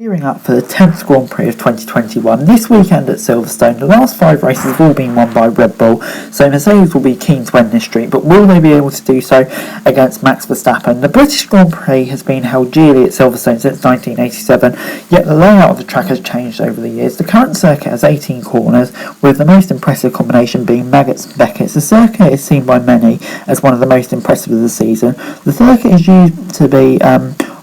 Gearing up for the 10th Grand Prix of 2021, this weekend at Silverstone, the last 5 races have all been won by Red Bull, so Mercedes will be keen to end this streak, but will they be able to do so against Max Verstappen? The British Grand Prix has been held yearly at Silverstone since 1987, yet the layout of the track has changed over the years. The current circuit has 18 corners, with the most impressive combination being Maggotts and Beckett's. The circuit is seen by many as one of the most impressive of the season. The circuit is used to be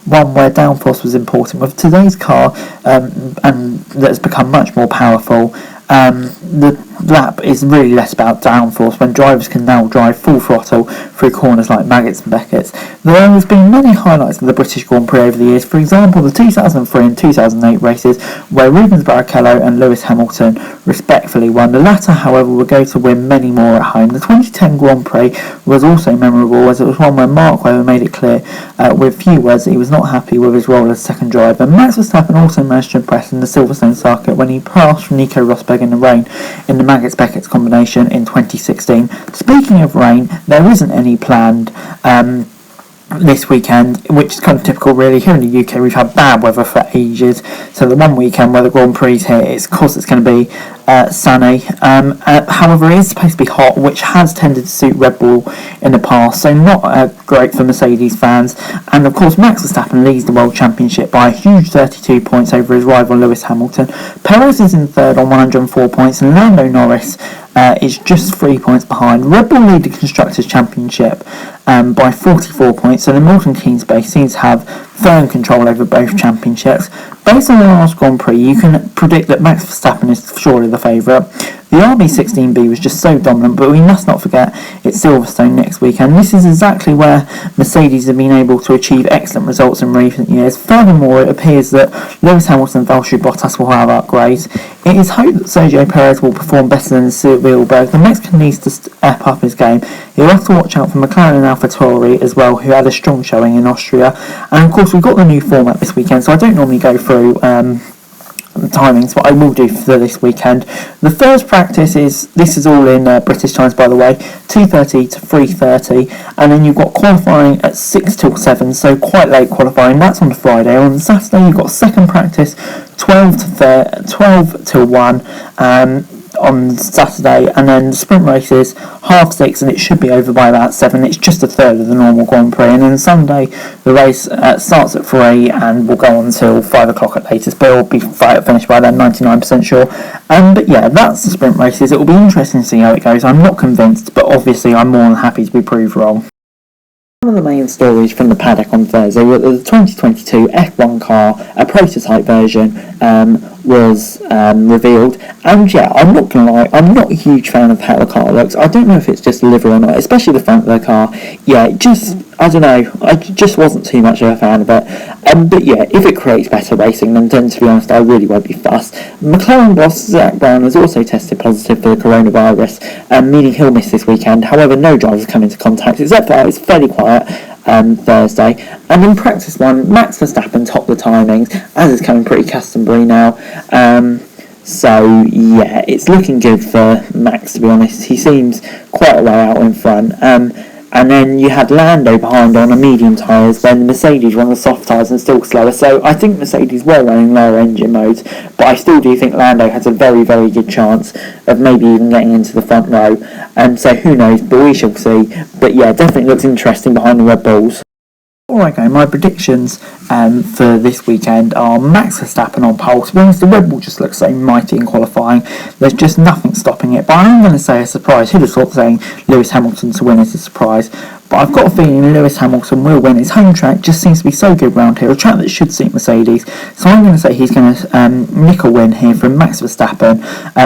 one where downforce was important. With today's car, and that's become much more powerful, the lap is really less about downforce when drivers can now drive full throttle through corners like Maggotts and Beckett's. There have been many highlights of the British Grand Prix over the years. For example, the 2003 and 2008 races where Rubens Barrichello and Lewis Hamilton respectfully won. The latter, however, will go to win many more at home. The 2010 Grand Prix was also memorable, as it was one where Mark Webber made it clear with few words that he was not happy with his role as second driver. Max Verstappen also managed to impress in the Silverstone circuit when he passed Nico Rosberg in the rain in the Maggotts-Beckett's combination in 2016. Speaking of rain, there isn't any planned this weekend, which is kind of typical really. Here in the UK we've had bad weather for ages, so the one weekend where the Grand Prix is here, of course it's going to be sunny. However, it is supposed to be hot, which has tended to suit Red Bull in the past, so not great for Mercedes fans. And of course Max Verstappen leads the World Championship by a huge 32 points over his rival Lewis Hamilton. Perez is in third on 104 points, and Lando Norris is just 3 points behind. Red Bull lead the Constructors' Championship by 44 points, so the Milton Keynes base seems to have firm control over both championships. Based on the last Grand Prix, you can predict that Max Verstappen is surely the favourite. The RB16B was just so dominant, but we must not forget it's Silverstone next weekend. This is exactly where Mercedes have been able to achieve excellent results in recent years. Furthermore, it appears that Lewis Hamilton and Valtteri Bottas will have upgrades. It is hoped that Sergio Perez will perform better than Spielberg. The Mexican needs to step up his game. He'll have to watch out for McLaren and AlphaTauri as well, who had a strong showing in Austria. And of course, we've got the new format this weekend, so I don't normally go through the timings, but I will do for this weekend. The first practice this is all in British times, by the way, 2:30 to 3:30, and then you've got qualifying at 6 till 7, so quite late qualifying. That's on the Friday. On Saturday you've got second practice 12 till 1 on Saturday, and then the sprint races 6:30, and it should be over by about 7. It's just a third of the normal Grand Prix. And then Sunday the race starts at 3 and will go on until 5 o'clock at latest, but it will be finished by then, 99% sure. But yeah, that's the sprint races. It will be interesting to see how it goes. I'm not convinced, but obviously I'm more than happy to be proved wrong. One of the main stories from the paddock on Thursday was that the 2022 F1 car, a prototype version, was revealed. And yeah, I'm not going to lie, I'm not a huge fan of how the car looks. I don't know if it's just the livery or not, especially the front of the car. Yeah, it just, I don't know, I just wasn't too much of a fan of it. But yeah, if it creates better racing, then to be honest, I really won't be fussed. McLaren boss Zach Brown has also tested positive for the coronavirus, meaning he'll miss this weekend. However, no drivers come into contact, except for it's fairly quiet Thursday. And in practice one, Max Verstappen topped the timings, as is coming pretty customary now. So yeah, it's looking good for Max, to be honest. He seems quite a way out in front. And then you had Lando behind on a medium tyres when Mercedes were on the soft tyres and still slower. So I think Mercedes were running lower engine modes, but I still do think Lando has a very, very good chance of maybe even getting into the front row. So who knows, but we shall see. But yeah, definitely looks interesting behind the Red Bulls. Alright, my predictions for this weekend are Max Verstappen on pole. To be honest, the Red Bull just looks so mighty in qualifying. There's just nothing stopping it. But I'm going to say a surprise. Who'd have thought saying Lewis Hamilton to win is a surprise? But I've got a feeling Lewis Hamilton will win. His home track just seems to be so good round here, a track that should suit Mercedes. So I'm going to say he's going to nick a win here from Max Verstappen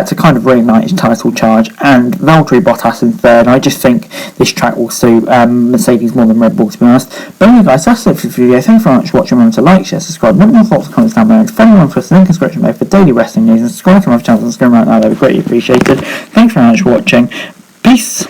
to kind of reignite his title charge, and Valtteri Bottas in third. I just think this track will suit Mercedes more than Red Bull, to be honest. But anyway guys, that's it for the video. Thank you very much for watching. Remember to like, share, subscribe, let me know thoughts and comments down below. Follow me on Twitter, link in the description below for daily wrestling news, and subscribe to my channel on Instagram right now. That would be greatly appreciated. Thanks very much for watching. Peace.